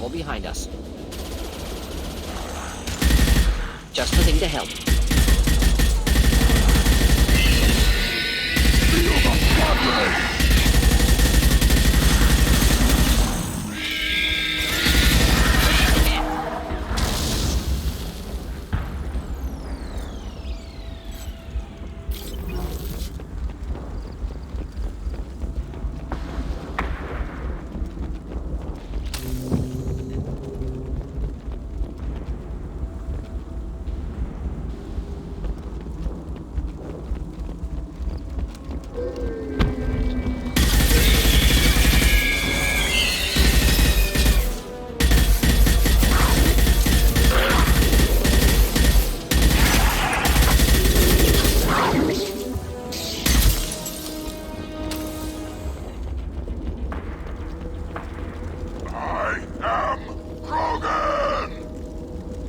travel behind us. Just the thing to help. Feel the blood rage!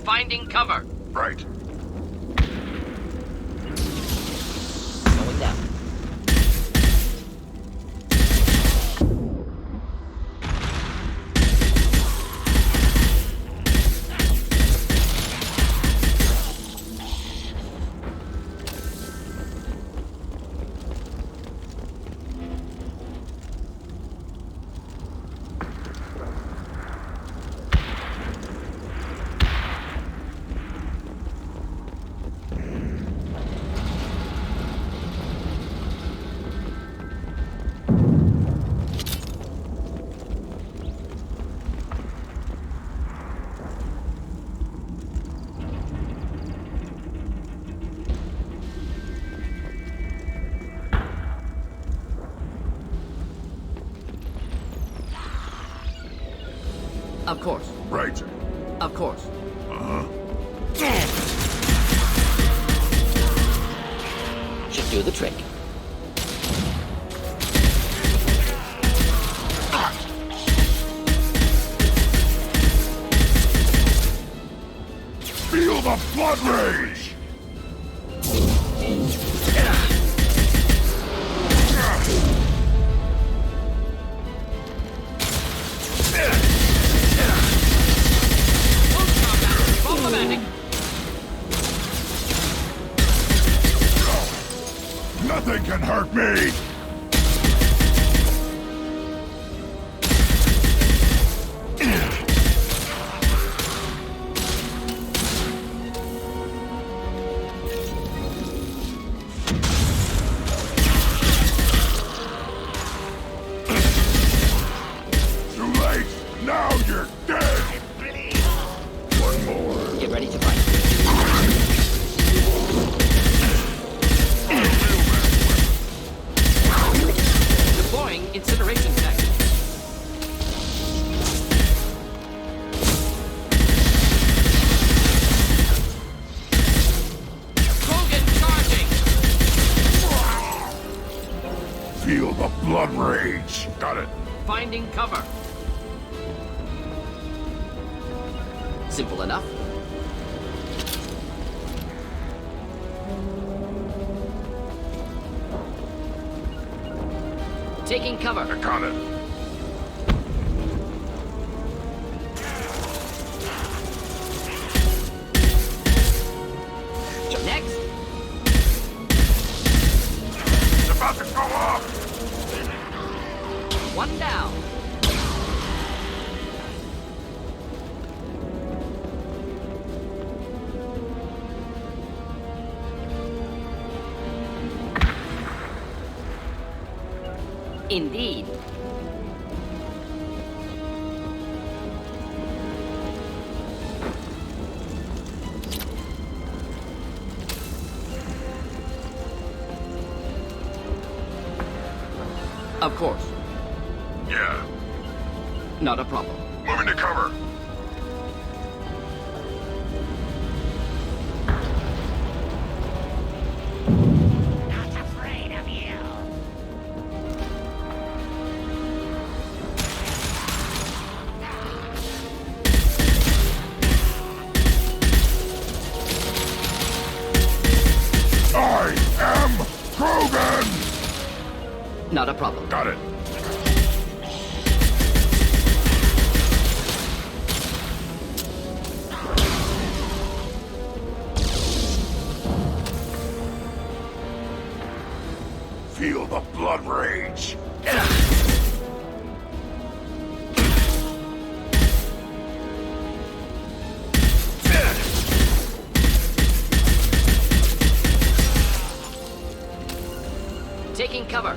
Finding cover. Right. Going down. Of course. Right. Of course. Should do the trick. Feel the blood rage! Nothing can hurt me! Too late! Now you're dead! One more. Get ready to fight. Deploying incineration tech. Krogan charging. Feel the blood rage! Got it. Finding cover. Simple enough. Taking cover. I got it. Next. It's about to go off! One down. Indeed. Of course. Yeah. Not a problem. Moving to cover. Not afraid of you. I am Krogan! Not a problem. Got it. feel the blood rage. Taking cover.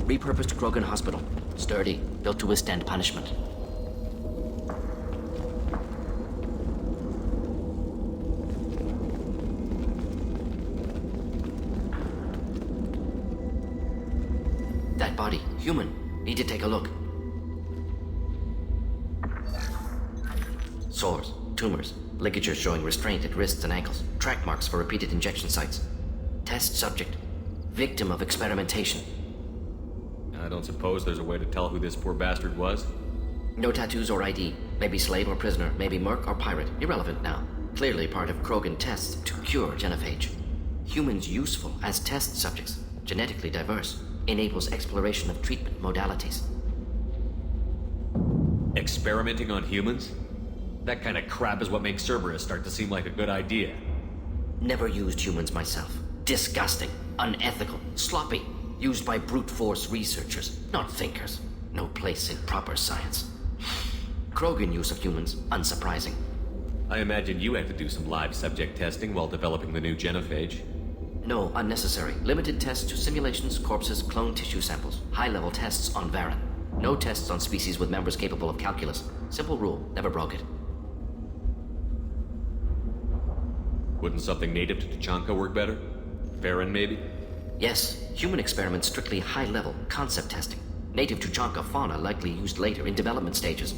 Repurposed Krogan Hospital. Sturdy, built to withstand punishment. That body, human. Need to take a look. Sores, tumors, ligatures showing restraint at wrists and ankles, track marks for repeated injection sites. Test subject, victim of experimentation. I don't suppose there's a way to tell who this poor bastard was? No tattoos or ID. Maybe slave or prisoner, maybe merc or pirate. Irrelevant now. Clearly part of Krogan tests to cure genophage. Humans useful as test subjects, genetically diverse, enables exploration of treatment modalities. Experimenting on humans? That kind of crap is what makes Cerberus start to seem like a good idea. Never used humans myself. Disgusting, unethical, sloppy. Used by brute force researchers, not thinkers. No place in proper science. Krogan use of humans, unsurprising. I imagine you had to do some live subject testing while developing the new genophage. No, unnecessary. Limited tests to simulations, corpses, cloned tissue samples. High-level tests on Varen. No tests on species with members capable of calculus. Simple rule, never broke it. Wouldn't something native to Tachanka work better? Varen, maybe? Yes, human experiments strictly high-level, concept testing. Native Tuchanka fauna likely used later in development stages.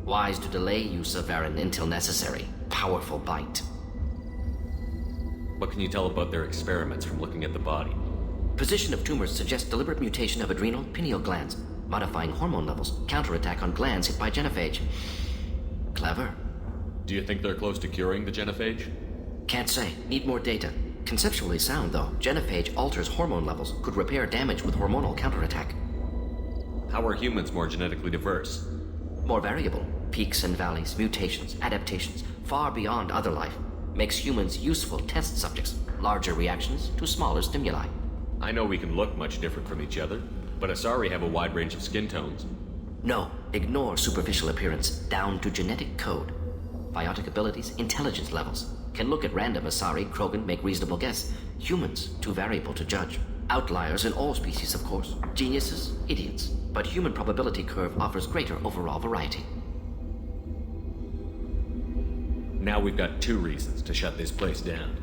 Wise to delay use of Varen until necessary. Powerful bite. What can you tell about their experiments from looking at the body? Position of tumors suggests deliberate mutation of adrenal, pineal glands, modifying hormone levels, counterattack on glands hit by genophage. Clever. Do you think they're close to curing the genophage? Can't say. Need more data. Conceptually sound, though. Genophage alters hormone levels, could repair damage with hormonal counterattack. How are humans more genetically diverse? More variable. Peaks and valleys, mutations, adaptations, far beyond other life. Makes humans useful test subjects. Larger reactions to smaller stimuli. I know we can look much different from each other, but Asari have a wide range of skin tones. No, ignore superficial appearance, down to genetic code. Biotic abilities, intelligence levels. Can look at random Asari, Krogan, make reasonable guess. Humans, too variable to judge. Outliers in all species, of course. Geniuses, idiots. But human probability curve offers greater overall variety. Now we've got 2 reasons to shut this place down.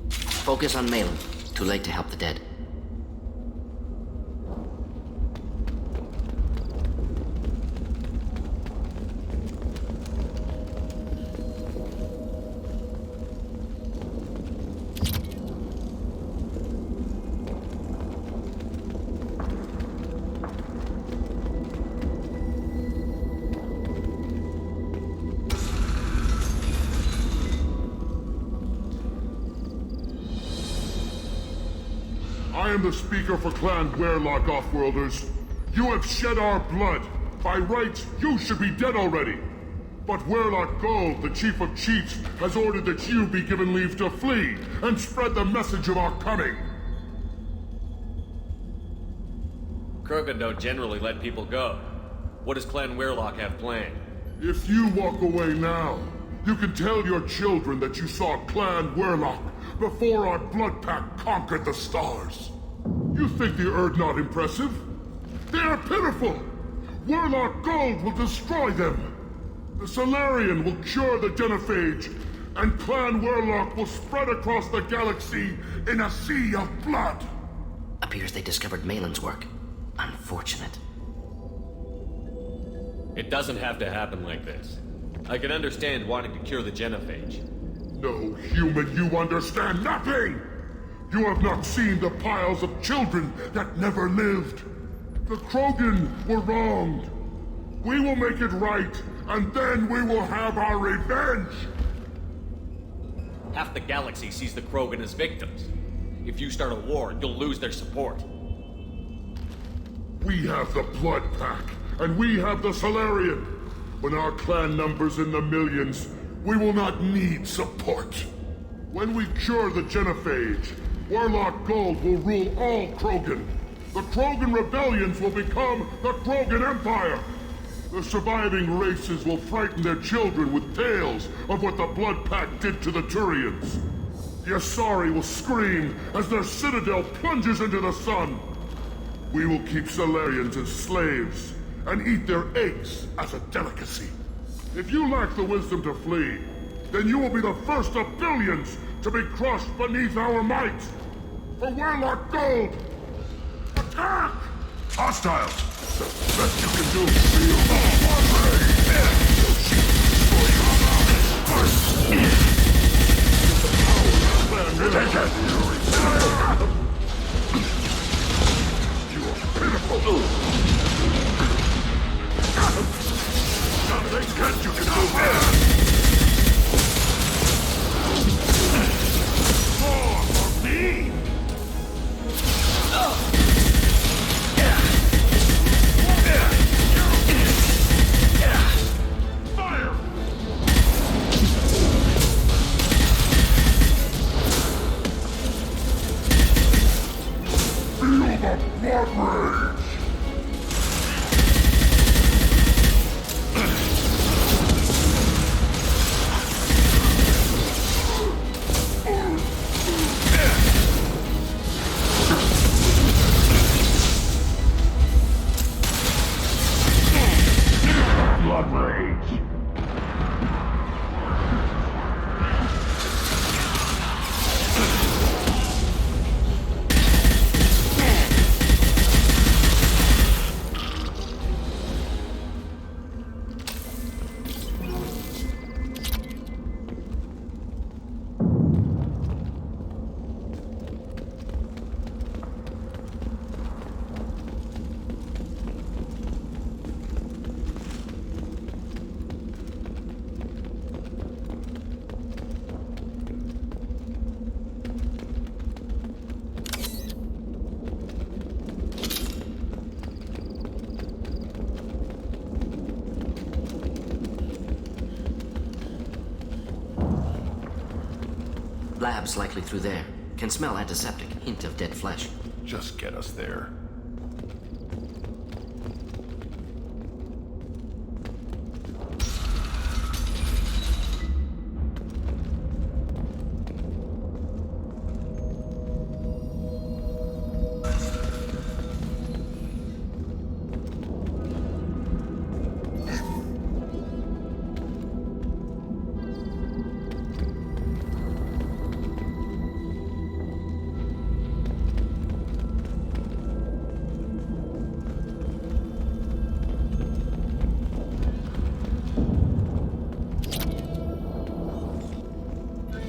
Focus on Malin. Too late to help the dead. I am the speaker for Clan Werelock, Offworlders. You have shed our blood. By rights, you should be dead already. But Werlock Gold, the chief of chiefs, has ordered that you be given leave to flee and spread the message of our coming. Krogan don't generally let people go. What does Clan Werlock have planned? If you walk away now, you can tell your children that you saw Clan Werlock before our blood pact conquered the stars. You think the Erd not impressive? They are pitiful! Werlock Gold will destroy them! The Solarian will cure the genophage, and Clan Werlock will spread across the galaxy in a sea of blood! Appears they discovered Malin's work. Unfortunate. It doesn't have to happen like this. I can understand wanting to cure the genophage. No human, you understand nothing! You have not seen the piles of children that never lived. The Krogan were wronged. We will make it right, and then we will have our revenge! Half the galaxy sees the Krogan as victims. If you start a war, you'll lose their support. We have the Blood Pack, and we have the Solarian. When our clan numbers in the millions, we will not need support. When we cure the genophage, Werlock Gold will rule all Krogan. The Krogan rebellions will become the Krogan Empire. The surviving races will frighten their children with tales of what the Blood Pact did to the Turians. The Asari will scream as their citadel plunges into the sun. We will keep Solarians as slaves and eat their eggs as a delicacy. If you lack the wisdom to flee, then you will be the first of billions to be crushed beneath our might. For Werlock Gold, attack! Hostiles! The best you can do is feel the blood You are pitiful! Nothing can you can do more for me! Blood rage! Blood rage! Labs likely through there. Can smell antiseptic, hint of dead flesh. Just get us there.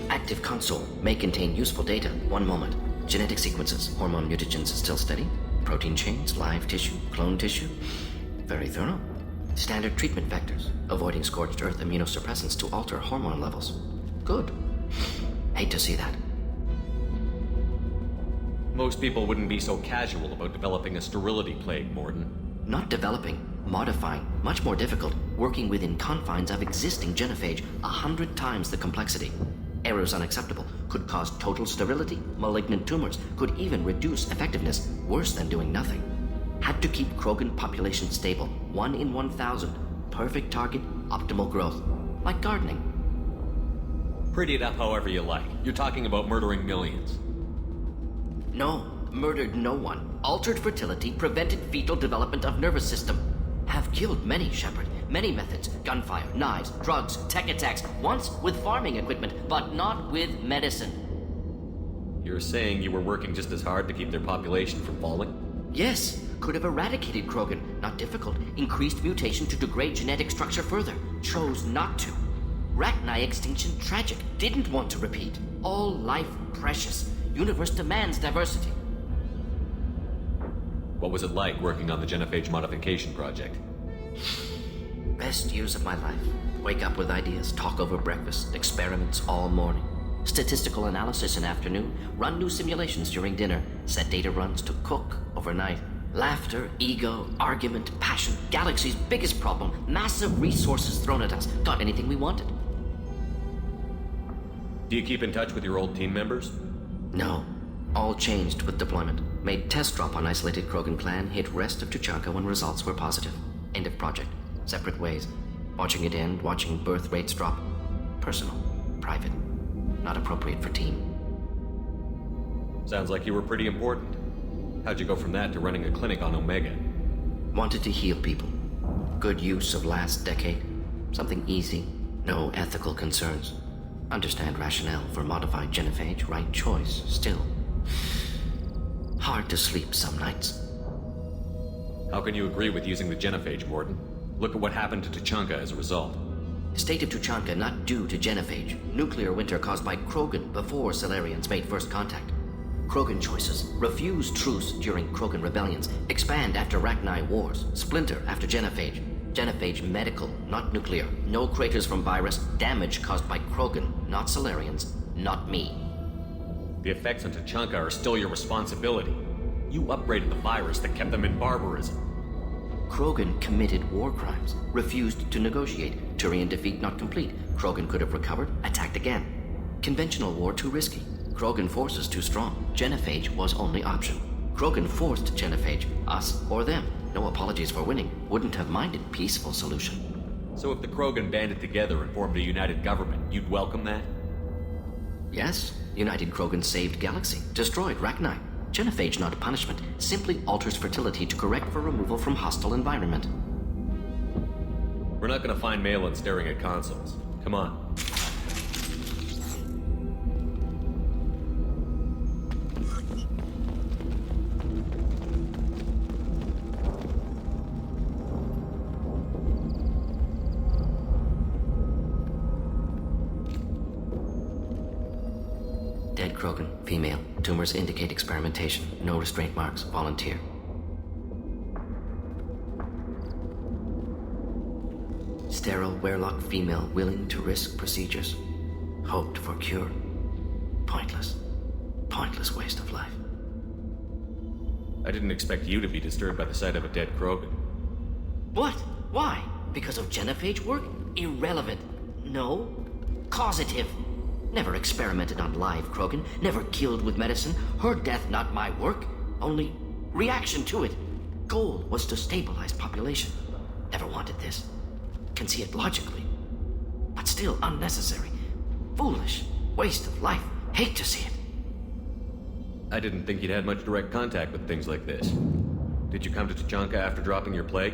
Active console may contain useful data. One moment. Genetic sequences, hormone mutagens still steady. Protein chains, live tissue, clone tissue. Very thorough. Standard treatment vectors, avoiding scorched earth immunosuppressants to alter hormone levels. Good. Hate to see that. Most people wouldn't be so casual about developing a sterility plague, Morden. Not developing, Modifying, much more difficult, working within confines of existing genophage, 100 times the complexity. Errors unacceptable, could cause total sterility, malignant tumors, could even reduce effectiveness, worse than doing nothing. Had to keep Krogan population stable, 1 in 1,000. Perfect target, optimal growth. Like gardening. Pretty it up however you like. You're talking about murdering millions. No, murdered no one. Altered fertility, prevented fetal development of nervous system. Have killed many, Shepard. Many methods. Gunfire, knives, drugs, tech attacks. Once with farming equipment, but not with medicine. You're saying you were working just as hard to keep their population from falling? Yes, could have eradicated Krogan. Not difficult. Increased mutation to degrade genetic structure further. Chose not to. Rachni extinction tragic. Didn't want to repeat. All life precious. Universe demands diversity. What was it like working on the genophage modification project? Best years of my life. Wake up with ideas, talk over breakfast, experiments all morning. Statistical analysis in afternoon, run new simulations during dinner, set data runs to cook overnight. Laughter, ego, argument, passion, galaxy's biggest problem, massive resources thrown at us. Got anything we wanted. Do you keep in touch with your old team members? No. All changed with deployment. Made test drop on isolated Krogan clan, hit rest of Tuchanka when results were positive. End of project. Separate ways. Watching it end, watching birth rates drop. Personal. Private. Not appropriate for team. Sounds like you were pretty important. How'd you go from that to running a clinic on Omega? Wanted to heal people. Good use of last decade. Something easy. No ethical concerns. Understand rationale for modified genophage, right choice, still. Hard to sleep some nights. How can you agree with using the genophage, Morden? Look at what happened to Tuchanka as a result. State of Tuchanka not due to genophage. Nuclear winter caused by Krogan before Salarians made first contact. Krogan choices. Refuse truce during Krogan rebellions. Expand after Rachni wars. Splinter after genophage. Genophage medical, not nuclear. No craters from virus. Damage caused by Krogan, not Salarians, not me. The effects on Tuchanka are still your responsibility. You upgraded the virus that kept them in barbarism. Krogan committed war crimes. Refused to negotiate. Turian defeat not complete. Krogan could have recovered, attacked again. Conventional war too risky. Krogan forces too strong. Genophage was only option. Krogan forced genophage, us or them. No apologies for winning. Wouldn't have minded peaceful solution. So if the Krogan banded together and formed a united government, you'd welcome that? Yes, United Krogan saved Galaxy, destroyed Rachni. Genophage not punishment, simply alters fertility to correct for removal from hostile environment. We're not gonna find Malin staring at consoles. Come on. Dead Krogan, female. Tumors indicate experimentation. No restraint marks. Volunteer. Sterile, werelock female willing to risk procedures. Hoped for cure. Pointless. Pointless waste of life. I didn't expect you to be disturbed by the sight of a dead Krogan. What? Why? Because of genophage work? Irrelevant. No. Causative. Never experimented on live Krogan. Never killed with medicine. Her death not my work. Only reaction to it. Goal was to stabilize population. Never wanted this. Can see it logically. But still unnecessary. Foolish. Waste of life. Hate to see it. I didn't think you'd had much direct contact with things like this. Did you come to Tuchanka after dropping your plague?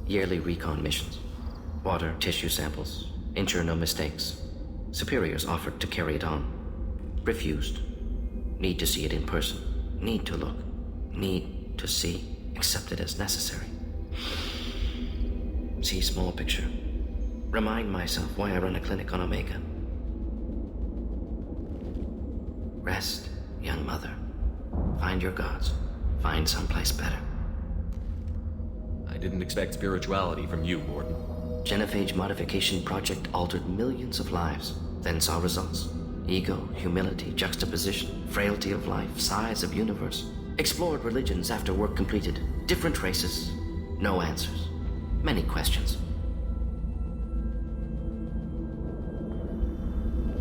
Yearly recon missions. Water, tissue samples. Ensure no mistakes. Superiors offered to carry it on. Refused. Need to see it in person. Need to look. Need to see. Accept it as necessary. See small picture. Remind myself why I run a clinic on Omega. Rest, young mother. Find your gods. Find someplace better. I didn't expect spirituality from you, Morden. Genophage modification project altered millions of lives, then saw results. Ego, humility, juxtaposition, frailty of life, size of universe. Explored religions after work completed. Different races. No answers. Many questions.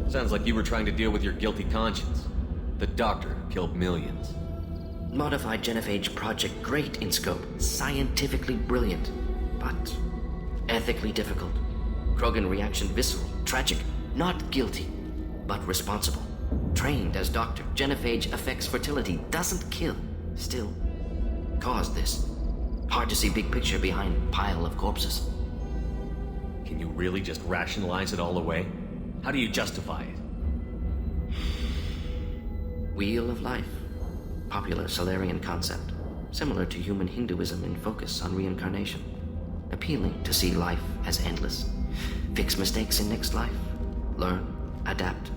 Sounds like you were trying to deal with your guilty conscience. The doctor who killed millions. Modified genophage project great in scope, scientifically brilliant, but ethically difficult. Krogan reaction visceral, tragic, not guilty, but responsible. Trained as doctor, genophage affects fertility, doesn't kill, still caused this. Hard to see big picture behind pile of corpses. Can you really just rationalize it all away? How do you justify it? Wheel of life. Popular Solarian concept, similar to human Hinduism in focus on reincarnation. Appealing to see life as endless. Fix mistakes in next life. Learn, adapt,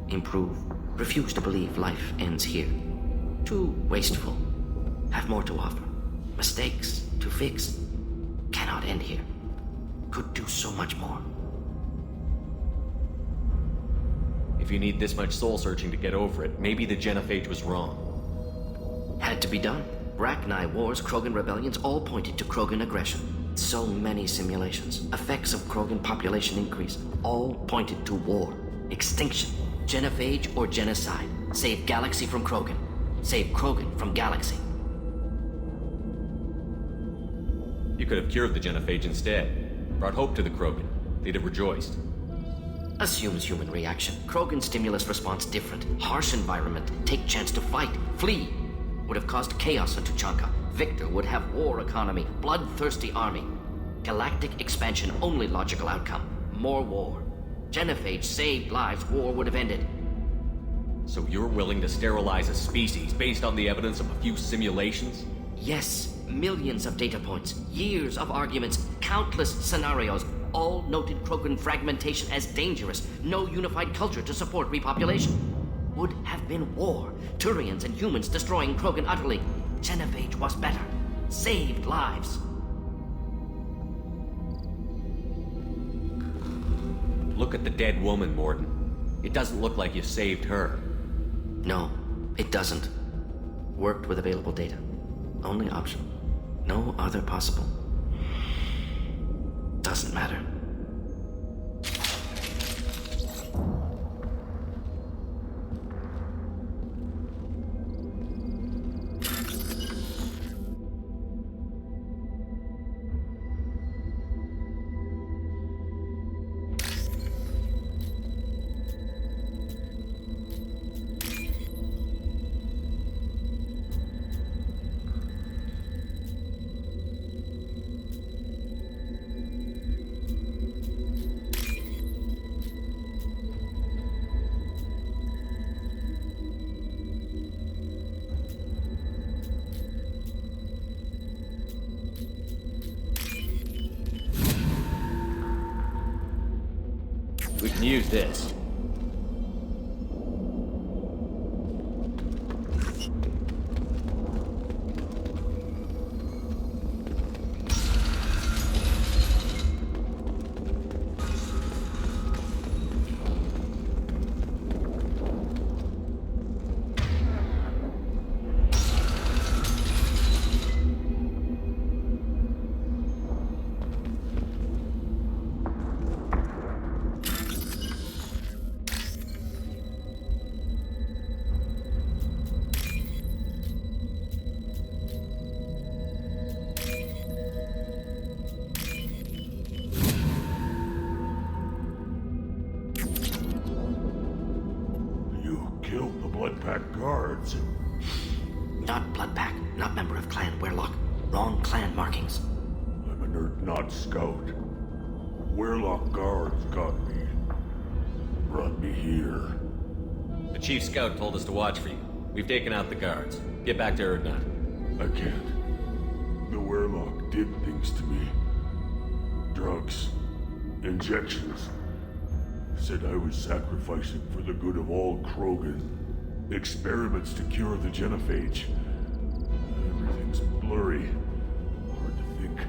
improve. Refuse to believe life ends here. Too wasteful. Have more to offer. Mistakes to fix. Cannot end here. Could do so much more. If you need this much soul searching to get over it, maybe the genophage was wrong. Had to be done. Rachni wars, Krogan rebellions, all pointed to Krogan aggression. So many simulations. Effects of Krogan population increase. All pointed to war. Extinction. Genophage or genocide. Save galaxy from Krogan. Save Krogan from galaxy. You could have cured the genophage instead. Brought hope to the Krogan. They'd have rejoiced. Assumes human reaction. Krogan stimulus response different. Harsh environment. Take chance to fight. Flee. Would have caused chaos into Chanka. Victor would have war economy. Bloodthirsty army. Galactic expansion only logical outcome. More war. Genophage saved lives. War would have ended. So you're willing to sterilize a species based on the evidence of a few simulations? Yes. Millions of data points. Years of arguments. Countless scenarios. All noted Krogan fragmentation as dangerous. No unified culture to support repopulation. Would have been war. Turians and humans destroying Krogan utterly. Genophage was better. Saved lives. Look at the dead woman, Morden. It doesn't look like you saved her. No, it doesn't. Worked with available data. Only option. No other possible. Doesn't matter. We can use this. Guards. Not Bloodpack, not member of Clan Werlock. Wrong clan markings. I'm a nerd, not scout. Werlock guards got me. Brought me here. The chief scout told us to watch for you. We've taken out the guards. Get back to Erdnot. I can't. The Werlock did things to me. Drugs. Injections. Said I was sacrificing for the good of all Krogan. Experiments to cure the genophage. Everything's blurry. Hard to think.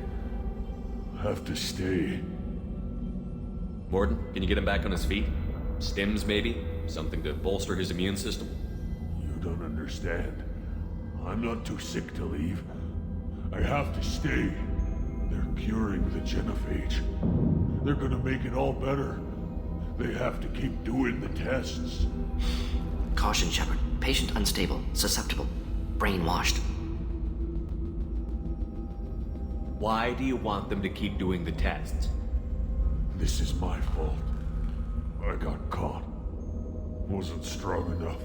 Have to stay. Morden, can you get him back on his feet? Stims, maybe? Something to bolster his immune system? You don't understand. I'm not too sick to leave. I have to stay. They're curing the genophage. They're gonna make it all better. They have to keep doing the tests. Caution, Shepard. Patient unstable, susceptible, brainwashed. Why do you want them to keep doing the tests? This is my fault. I got caught. Wasn't strong enough.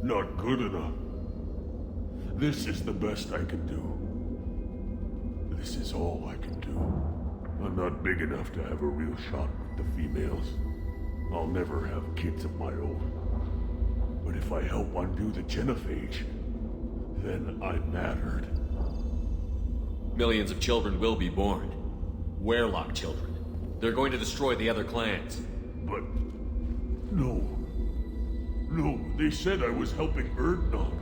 Not good enough. This is the best I can do. This is all I can do. I'm not big enough to have a real shot with the females. I'll never have kids of my own. But if I help undo the genophage, then I mattered. Millions of children will be born. Werelock children. They're going to destroy the other clans. But... No. No, they said I was helping Erdnot.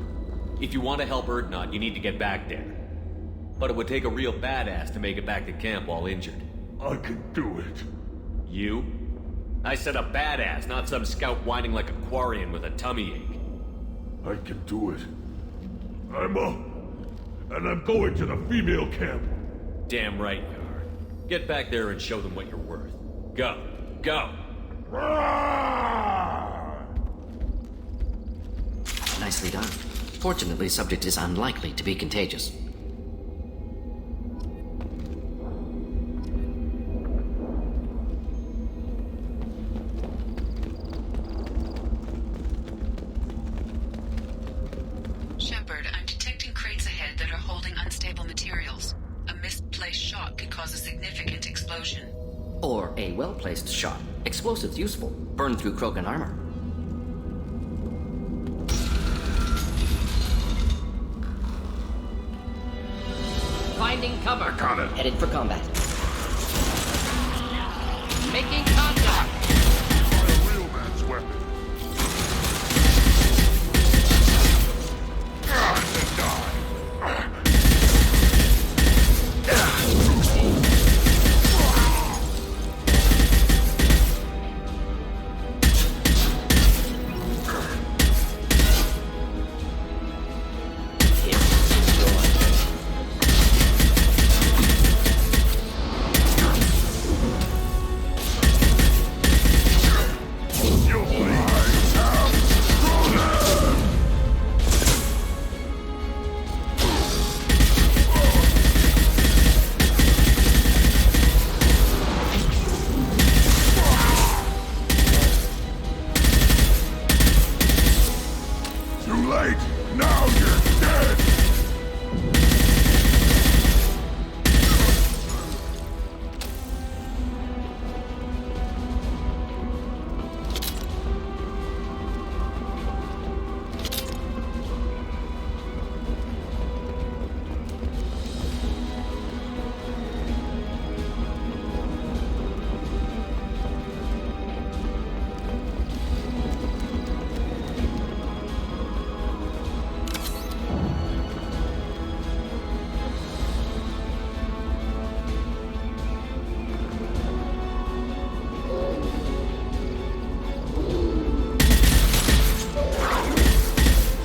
If you want to help Erdnot, you need to get back there. But it would take a real badass to make it back to camp while injured. I can do it. You? I said a badass, not some scout whining like a Quarian with a tummy ache. I can do it. I'm up. And I'm going to the female camp. Damn right you are. Get back there and show them what you're worth. Go. Go! Nicely done. Fortunately, subject is unlikely to be contagious. Shepard, I'm detecting crates ahead that are holding unstable materials. A misplaced shot could cause a significant explosion. Or a well-placed shot. Explosives useful. Burn through Krogan armor. Finding cover. Got it. Headed for combat. Making contact. A real man's weapon. And die.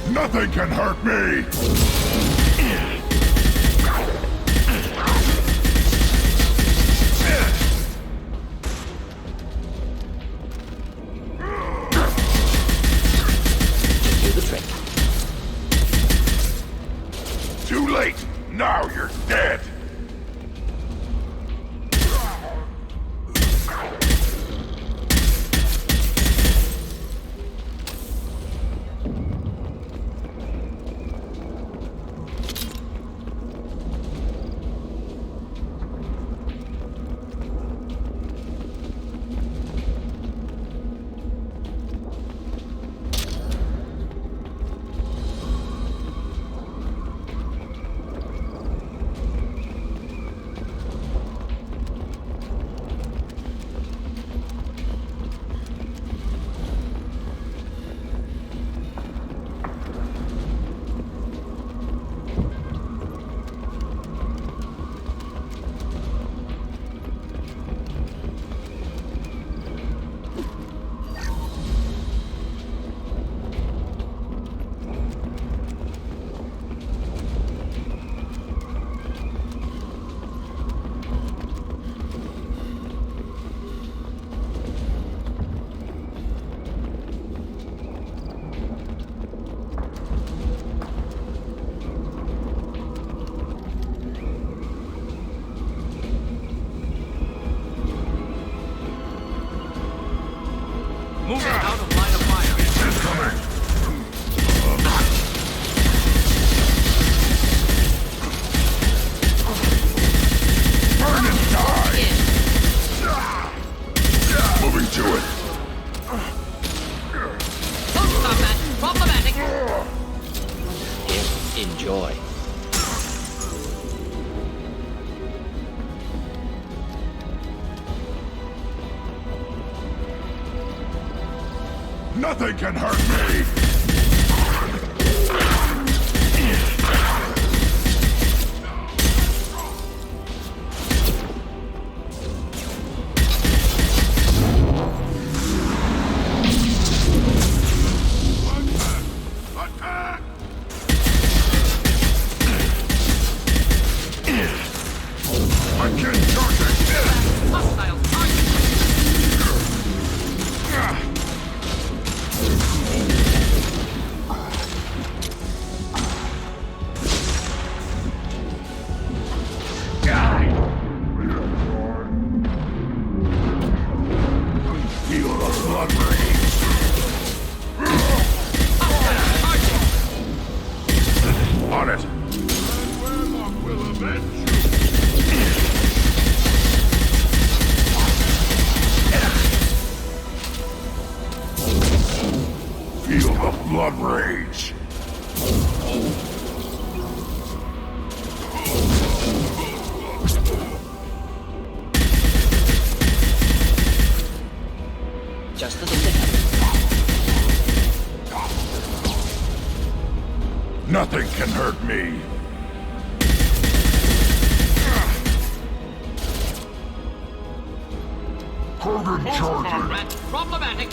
Nothing can hurt me! Do the trick. Too late! Now you're dead! Moving out of line of fire. Incoming! Burn and die! Moving to it. Don't stop that. Problematic. Enjoy. Nothing can hurt me! Attack! Again charging! Hostile target. Feel the blood rage! On it! NORMOk will avenge you! Feel the blood rage! Just as a bit. Nothing can hurt me! Krogan charging! Rat. Problematic.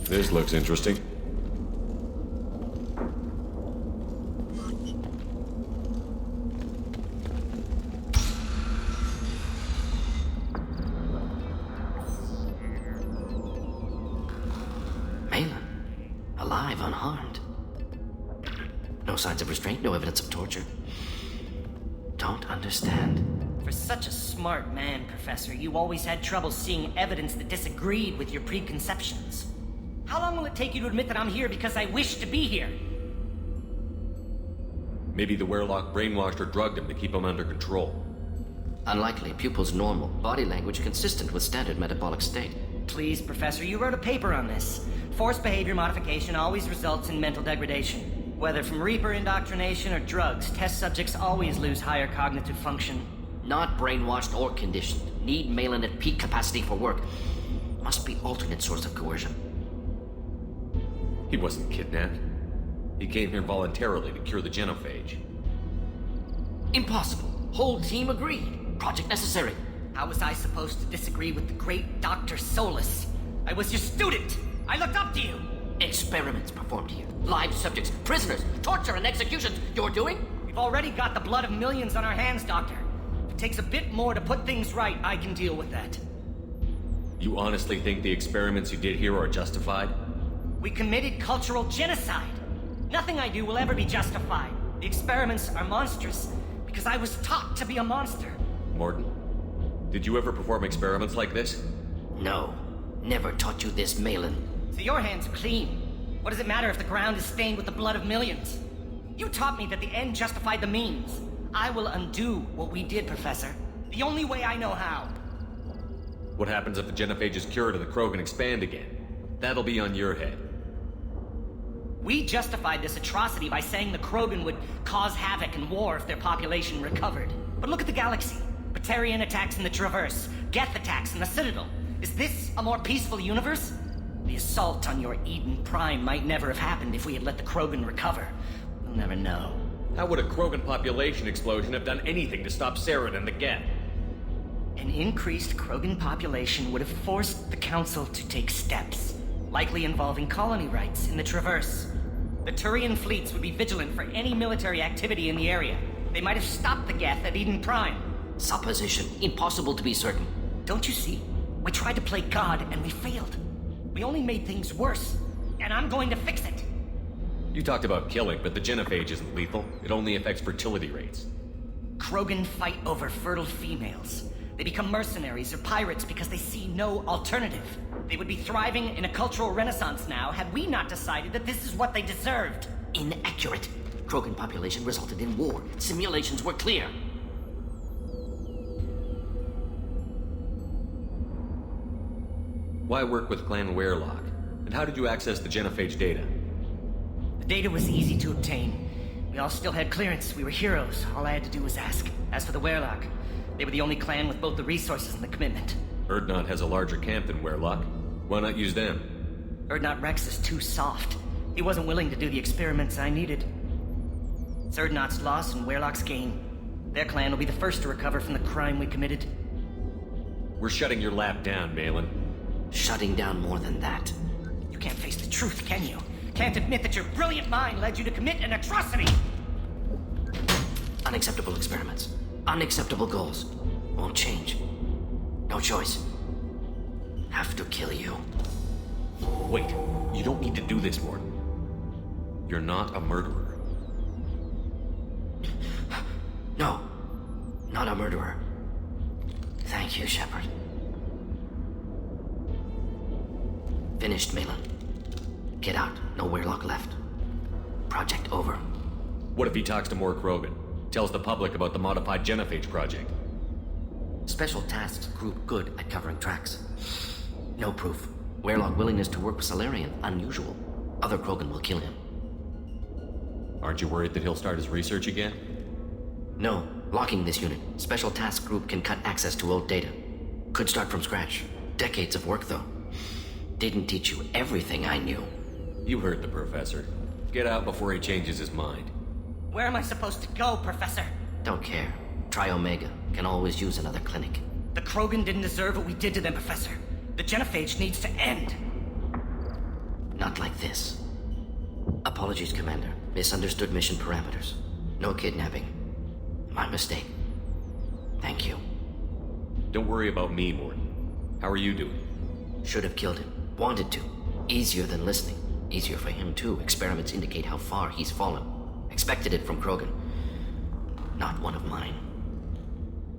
This looks interesting. Malin, alive, unharmed. No signs of restraint, no evidence of torture. Don't understand. For such a smart man, Professor, you always had trouble seeing evidence that disagreed with your preconceptions. How long will it take you to admit that I'm here because I wish to be here? Maybe the Werlock brainwashed or drugged him to keep him under control. Unlikely. Pupil's normal. Body language consistent with standard metabolic state. Please, Professor, you wrote a paper on this. Forced behavior modification always results in mental degradation. Whether from Reaper indoctrination or drugs, test subjects always lose higher cognitive function. Not brainwashed or conditioned. Need Malin at peak capacity for work. Must be alternate source of coercion. He wasn't kidnapped. He came here voluntarily to cure the genophage. Impossible. Whole team agreed. Project necessary. How was I supposed to disagree with the great Dr. Solus? I was your student! I looked up to you! Experiments performed here. Live subjects, prisoners, torture and executions. You're doing? We've already got the blood of millions on our hands, Doctor. If it takes a bit more to put things right, I can deal with that. You honestly think the experiments you did here are justified? We committed cultural genocide. Nothing I do will ever be justified. The experiments are monstrous because I was taught to be a monster. Morton, did you ever perform experiments like this? No. Never taught you this, Malin. So your hands are clean. What does it matter if the ground is stained with the blood of millions? You taught me that the end justified the means. I will undo what we did, Professor. The only way I know how. What happens if the genophage is cured and the Krogan expand again? That'll be on your head. We justified this atrocity by saying the Krogan would cause havoc and war if their population recovered. But look at the galaxy. Batarian attacks in the Traverse, Geth attacks in the Citadel. Is this a more peaceful universe? The assault on your Eden Prime might never have happened if we had let the Krogan recover. We'll never know. How would a Krogan population explosion have done anything to stop Saren and the Geth? An increased Krogan population would have forced the Council to take steps, likely involving colony rights in the Traverse. The Turian fleets would be vigilant for any military activity in the area. They might have stopped the Geth at Eden Prime. Supposition. Impossible to be certain. Don't you see? We tried to play God and we failed. We only made things worse, and I'm going to fix it. You talked about killing, but the genophage isn't lethal. It only affects fertility rates. Krogan fight over fertile females. They become mercenaries or pirates because they see no alternative. They would be thriving in a cultural renaissance now had we not decided that this is what they deserved. Inaccurate. Krogan population resulted in war. Simulations were clear. Why work with Clan Werelock? And how did you access the genophage data? The data was easy to obtain. We all still had clearance. We were heroes. All I had to do was ask. As for the Werelock, they were the only clan with both the resources and the commitment. Erdnot has a larger camp than Werelock. Why not use them? Erdnot Rex is too soft. He wasn't willing to do the experiments I needed. It's Erdnot's loss and Werelock's gain. Their clan will be the first to recover from the crime we committed. We're shutting your lab down, Malin. Shutting down more than that. You can't face the truth, can you? Can't admit that your brilliant mind led you to commit an atrocity! Unacceptable experiments. Unacceptable goals. Won't change. No choice. Have to kill you. Wait, you don't need to do this, Morton. You're not a murderer. No. Not a murderer. Thank you, Shepard. Finished, Malin. Get out. No Werelock left. Project over. What if he talks to more Krogan? Tells the public about the modified genophage project? Special tasks group good at covering tracks. No proof. Werelock willingness to work with Salarian, unusual. Other Krogan will kill him. Aren't you worried that he'll start his research again? No. Locking this unit. Special task group can cut access to old data. Could start from scratch. Decades of work, though. Didn't teach you everything I knew. You heard the professor. Get out before he changes his mind. Where am I supposed to go, Professor? Don't care. Try Omega. Can always use another clinic. The Krogan didn't deserve what we did to them, Professor. The genophage needs to end. Not like this. Apologies, Commander. Misunderstood mission parameters. No kidnapping. My mistake. Thank you. Don't worry about me, Morton. How are you doing? Should have killed him. Wanted to. Easier than listening. Easier for him, too. Experiments indicate how far he's fallen. Expected it from Krogan. Not one of mine.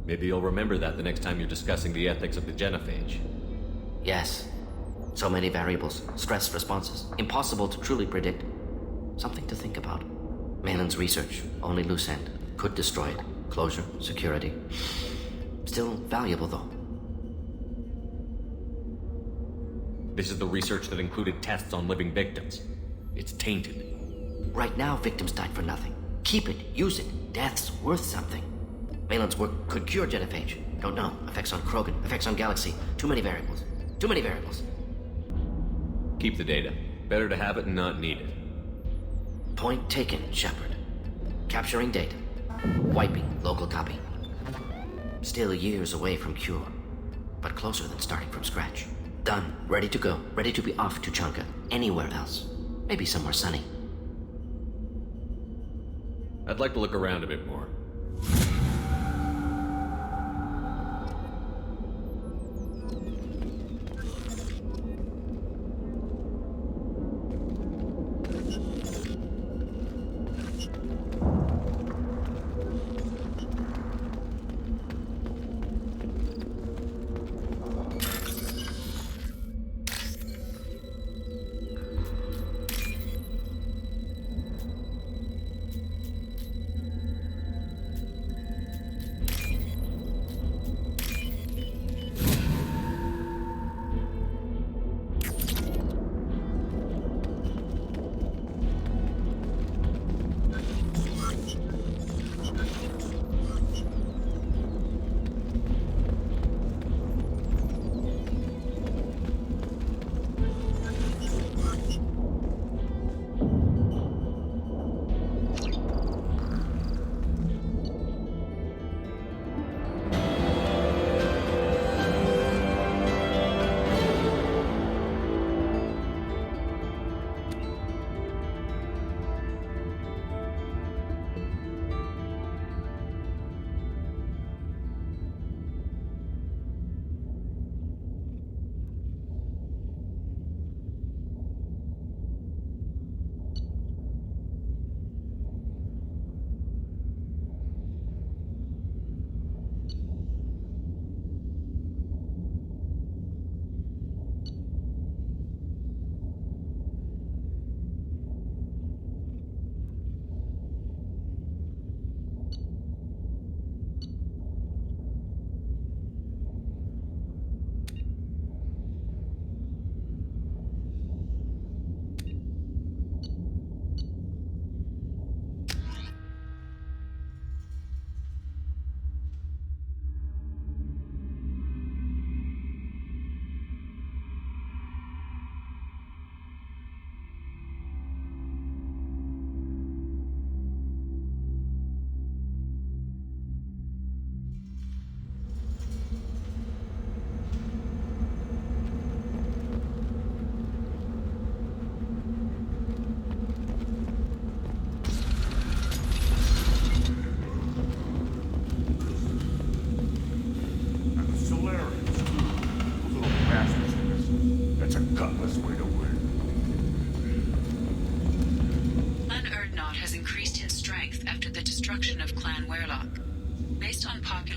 Maybe you'll remember that the next time you're discussing the ethics of the genophage. Yes. So many variables. Stress responses. Impossible to truly predict. Something to think about. Malin's research. Only loose end. Could destroy it. Closure. Security. Still valuable, though. This is the research that included tests on living victims. It's tainted. Right now, victims died for nothing. Keep it. Use it. Death's worth something. Malin's work could cure genophage. Don't know. Effects on Krogan. Effects on Galaxy. Too many variables. Too many variables. Keep the data. Better to have it and not need it. Point taken, Shepard. Capturing data. Wiping local copy. Still years away from cure. But closer than starting from scratch. Done. Ready to go. Ready to be off to Chonka. Anywhere else. Maybe somewhere sunny. I'd like to look around a bit more.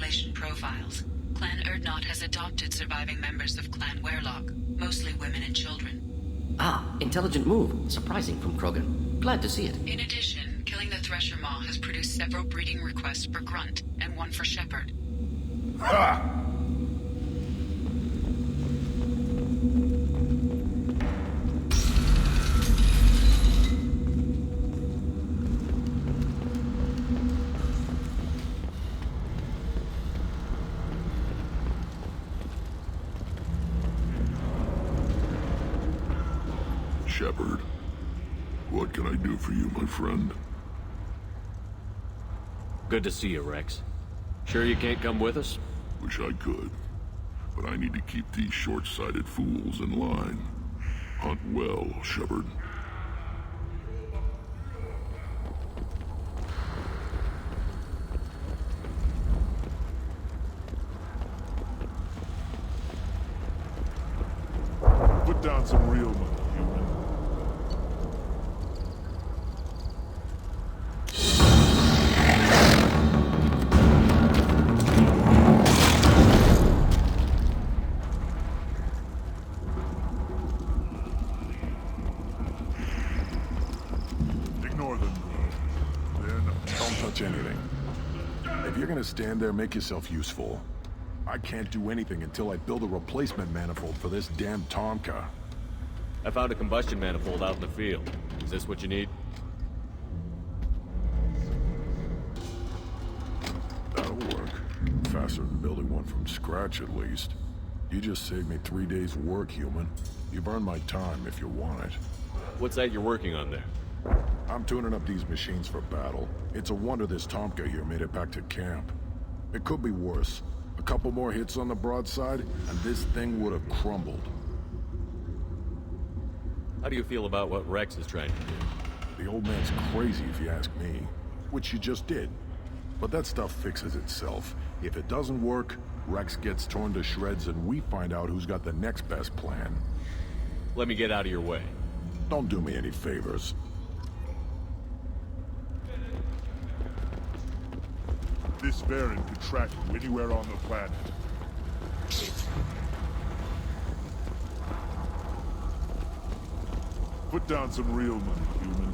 population profiles. Clan Erdnot has adopted surviving members of Clan Werlock, mostly women and children. Ah, intelligent move. Surprising from Krogan. Glad to see it. In addition, killing the Thresher Maw has produced several breeding requests for Grunt and one for Shepherd. Ha! Shepherd, what can I do for you, my friend? Good to see you, Rex. Sure you can't come with us? Wish I could, but I need to keep these short-sighted fools in line. Hunt well, Shepherd. Put down some real money, human. Ignore them, bro. They're not... Don't touch anything. If you're gonna stand there, make yourself useful. I can't do anything until I build a replacement manifold for this damn Tonka. I found a combustion manifold out in the field. Is this what you need? That'll work. Faster than building one from scratch, at least. You just saved me 3 days' work, human. You've earned my time if you want it. What's that you're working on there? I'm tuning up these machines for battle. It's a wonder this Tonka here made it back to camp. It could be worse. A couple more hits on the broadside, and this thing would have crumbled. How do you feel about what Rex is trying to do? The old man's crazy if you ask me, which you just did. But that stuff fixes itself. If it doesn't work, Rex gets torn to shreds and we find out who's got the next best plan. Let me get out of your way. Don't do me any favors. This variant could track you anywhere on the planet. Put down some real money, human.